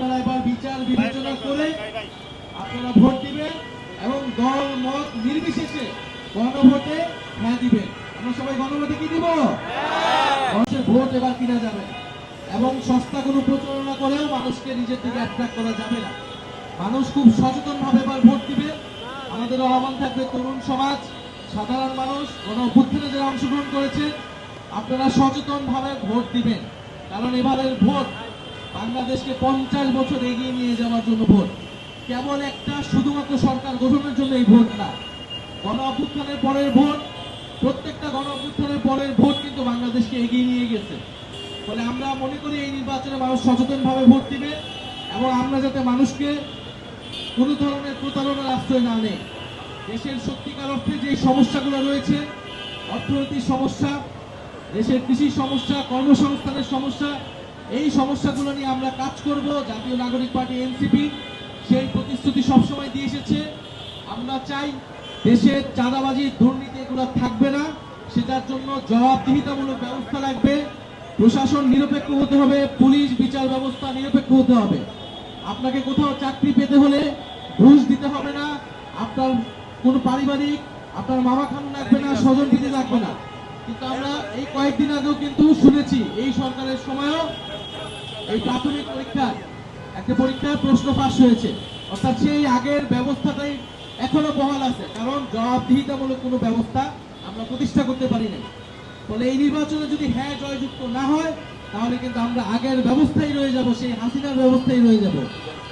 আপনারা এবার বিচার বিবেচনা করে আপনারা ভোট দিবেন এবং দল মত নির্বিশেষে গণভোটে হ্যাঁ দিবেন। আমরা সবাই গণভোটে কি দিব? মানুষের ভোট এবার কিনা যাবে এবং সস্তা কোনো প্রচারণা করেও মানুষকে নিজের দিকে অ্যাট্রাক্ট করা যাবে না। মানুষ খুব সচেতন ভাবে এবার ভোট দিবে। আমাদের আহ্বান থাকবে তরুণ সমাজ, সাধারণ মানুষ, গণ অভ্যুত্থানে যারা অংশগ্রহণ করেছেন, আপনারা সচেতন ভাবে ভোট দিবেন। কারণ এবারের ভোট বাংলাদেশকে 50 বছর এগিয়ে নিয়ে যাওয়ার জন্য ভোট। কেবল একটা শুধুমাত্র সরকার গঠনের জন্য এই ভোট না, গণ অভ্যুত্থানের পরের ভোট, প্রত্যেকটা গণ অভ্যুত্থানের পরের ভোট কিন্তু বাংলাদেশকে এগিয়ে নিয়ে গেছে। ফলে আমরা মনে করি এই নির্বাচনে মানুষ সচেতন ভাবে ভোট দিবে এবং আমরা যাতে মানুষকে কোনো ধরনের প্রতারণার আশ্রয় না নেই। দেশের সত্যিকার অর্থে যে সমস্যাগুলো রয়েছে, অর্থনৈতিক সমস্যা, দেশের কৃষি সমস্যা, কর্মসংস্থানের সমস্যা, এই সমস্যাগুলো নিয়ে আমরা কাজ করব। জাতীয় নাগরিক পার্টি এনসিপি সেই প্রতিশ্রুতি সবসময় দিয়ে এসেছে। আমরা চাই দেশের চাঁদাবাজি, দুর্নীতি এগুলো থাকবে না, সেটার জন্য জবাবদিহিতামূলক ব্যবস্থা লাগবে। প্রশাসন নিরপেক্ষ হতে হবে, পুলিশ বিচার ব্যবস্থা নিরপেক্ষ হতে হবে। আপনাকে কোথাও চাকরি পেতে হলে ঘুষ দিতে হবে না, আপনার কোনো পারিবারিক আপনার মামা খান লাগবে না, স্বজন দিতে লাগবে না। কিন্তু আমরা এই কয়েকদিন আগেও কিন্তু শুনেছি এই সরকারের সময়ও এই প্রাথমিক পরীক্ষার একটা পরীক্ষার প্রশ্ন ফাঁস হয়েছে। অর্থাৎ সেই আগের ব্যবস্থাটাই এখনো বহাল আছে, কারণ জবাবদিহিতামূলক কোনো ব্যবস্থা আমরা প্রতিষ্ঠা করতে পারি না। ফলে এই নির্বাচনে যদি হ্যাঁ জয়যুক্ত না হয়, তাহলে কিন্তু আমরা আগের ব্যবস্থায় রয়ে যাব, সেই হাসিনার ব্যবস্থায় রয়ে যাব।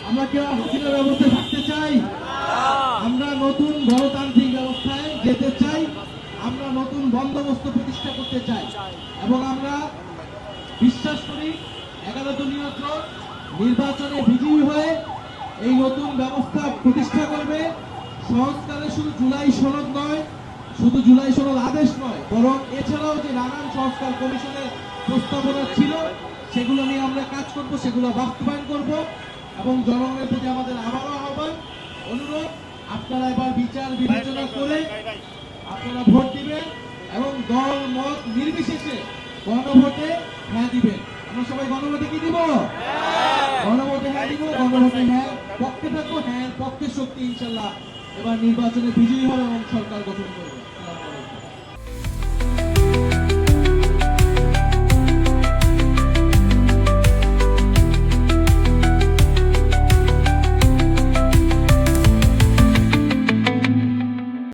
আমরা কেউ হাসিনার ব্যবস্থায় থাকতে চাই? আমরা নতুন গণতান্ত্রিক ব্যবস্থায় যেতে চাই, আমরা নতুন বন্দোবস্ত প্রতিষ্ঠা করতে চাই এবং আমরা বিশ্বাস করি 11 দলীয় জোট নির্বাচনে বিজয়ী হয়ে এই নতুন ব্যবস্থা প্রতিষ্ঠা করবে। সংস্কারে শুধু জুলাই সনদ নয়, শুধু জুলাই সনদ আদেশ নয়, বরং এছাড়াও যে নানান সংস্কার কমিশনের প্রস্তাবনা ছিল সেগুলো নিয়ে আমরা কাজ করব, সেগুলো বাস্তবায়ন করব এবং জনগণের প্রতি আমাদের আবারও আহ্বান, অনুরোধ, আপনারা এবার বিচার বিবেচনা করে আপনারা ভোট দিবেন এবং দল মত নির্বিশেষে গণভোটে হ্যাঁ দিবেন। আমরা সবাই গণভোটে কি দিব? গণভোটে হ্যাঁ দিব, গণভোটে হ্যাঁ পক্ষে থাকবো, হ্যাঁ পক্ষে শক্তি ইনশাল্লাহ এবার নির্বাচনে বিজয়ী হবে এবং সরকার গঠন করবে।